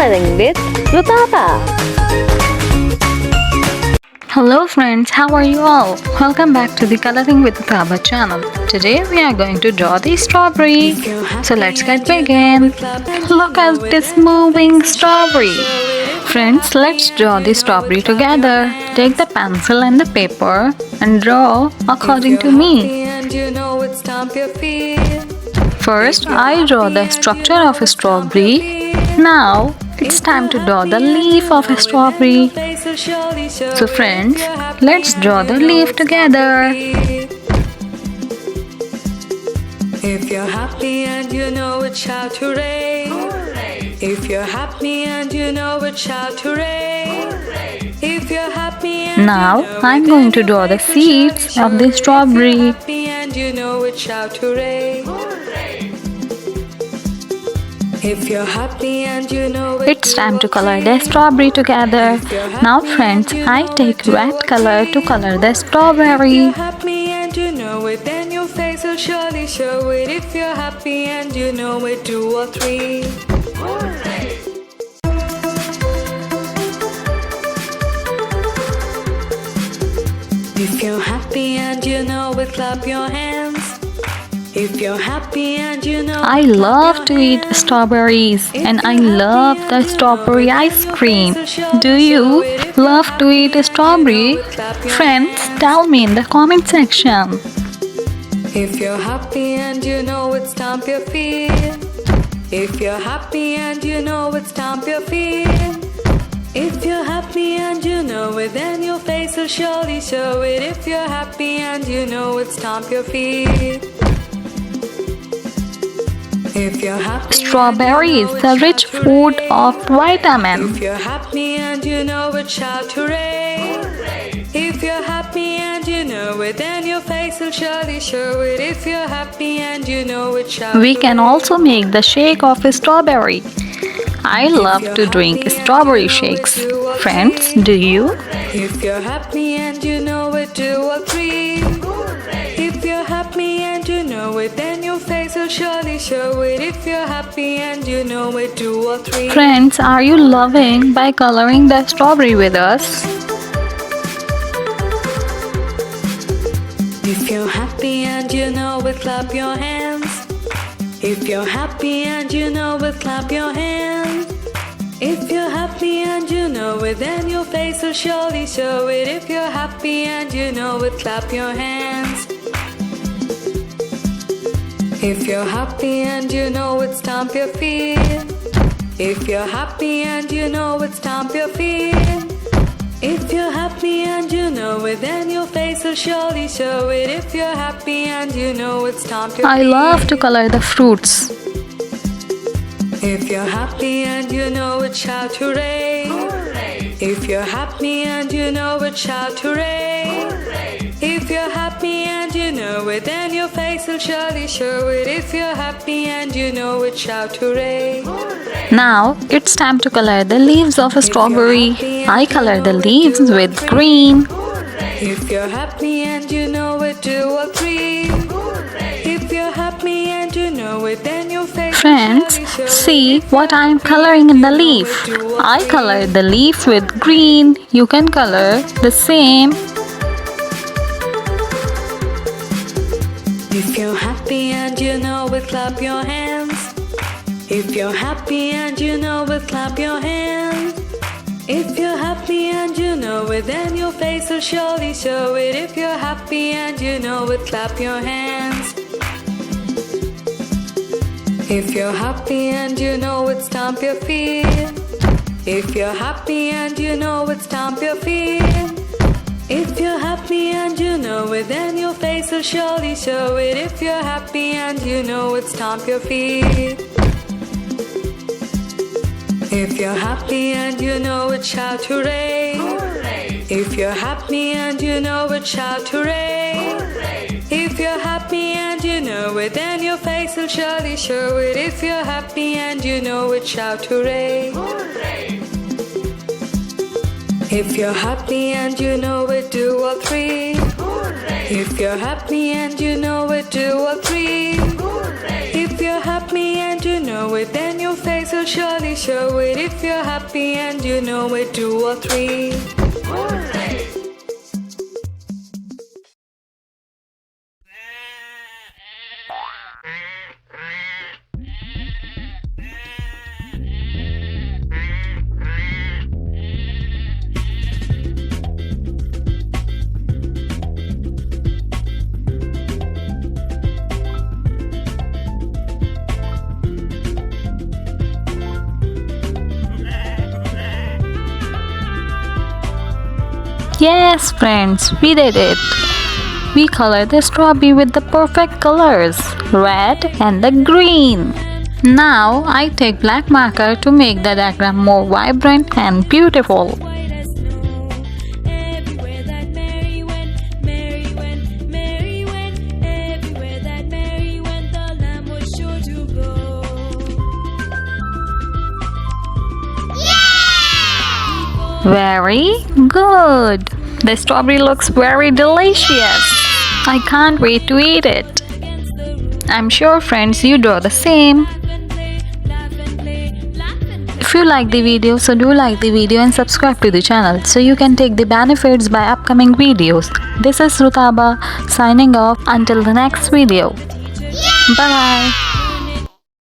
Coloring with Rutaba. Hello friends, how are you all? Welcome back to the Coloring with Rutaba channel. Today we are going to draw the strawberry. So let's get begin. Look at this moving strawberry. Friends, let's draw the strawberry together. Take the pencil and the paper and draw according to me. First, I draw the structure of a strawberry. Now, it's time to draw the leaf of a strawberry. So friends, let's draw the leaf together. If you're happy and you know it, shout hooray! Hooray! If you're happy and you know it, shout hooray! Hooray! If you're happy and now I'm going to draw the seeds of the strawberry. If you're happy and you know it, shout hooray! Hooray! If you're happy and you know it, it's time to color the strawberry together. Now friends, I take red color to color the strawberry. you know it, then your face will surely show it. If you're happy and you know it, 2 or 3. Hooray! If you're happy and you know it, clap your hands. If you're happy and you know I love to eat strawberries and I love the strawberry ice cream. Do you love to eat strawberry? Friends, tell me in the comment section. If you're happy and you know it, stomp your feet. If you're happy and you know it, stomp your feet. If you're happy and you know it, then your face will surely show it. If you're happy and you know it, stomp your feet. If you're happy, strawberry is the rich food of vitamin. If you're happy and you know it, shout hooray! Hooray! If you're happy and you know it, then your face will surely show it. If you're happy and you know it, shout We can also make the shake of a strawberry. I love to drink strawberry shakes. Friends, do you? If you're happy and you know it, 2 or 3. If you're happy and you know it, then your face will surely show it. If you're happy and you know it, 2 or 3. Friends, are you loving by coloring the strawberry with us? If you're happy and you know it, clap your hands. If you're happy and you know it, clap your hands. If you're happy and you know it, then your face will surely show it. If you're happy and you know it, clap your hands. If you're happy and you know it, stomp your feet. If you're happy and you know it, stomp your feet. If you're happy and you know it, then your face will surely show it. If you're happy and you know it, stomp your feet. I love to color the fruits. If you're happy and you know it, shout hooray! Hooray! If you're happy and you know it, shout hooray! Hooray! If you're happy and you know it, then your face will surely show it. If you're happy and you know it, shout hooray! Hooray! Now it's time to color the leaves of a strawberry. I color the leaves with green. If you're happy and you know it, 2 or 3. If you're happy and you know it, then your face. Friends, see what I am coloring in the leaf. I colored the leaf with green. You can color the same. If you're happy and you know it, clap your hands. If you're happy and you know it, clap your hands. If you're happy and you know it, then your face will surely show it. If you're happy and you know it, clap your hands. If you're happy and you know it, stomp your feet. If you're happy and you know it, stomp your feet. If you're happy and you know it, then your face will surely show it. If you're happy and you know it, stomp your feet. If you're happy and you know it, shout hooray! Hooray! If you're happy and you know it, shout hooray! Hooray! If you're happy and you know it, then your face will surely show it. If you're happy and you know it, shout hooray! Hooray! If you're happy and you know it, 2 or 3. Hooray! If you're happy and you know it, 2 or 3. Hooray! If you're happy and you know know it, then your face will surely show it. If you're happy and you know it, 2 or 3. Hooray! Yes, friends, we did it. We colored the strawberry with the perfect colors, red and the green. Now I take black marker to make the diagram more vibrant and beautiful. White as snow. Everywhere that Mary went, Mary went, Mary went. Everywhere that Mary went, the lamb was sure to go. Very good. The strawberry looks very delicious. I can't wait to eat it. I'm sure, friends, you draw the same. If you like the video, so do like the video and subscribe to the channel so you can take the benefits by upcoming videos. This is Rutaba signing off until the next video. Bye bye.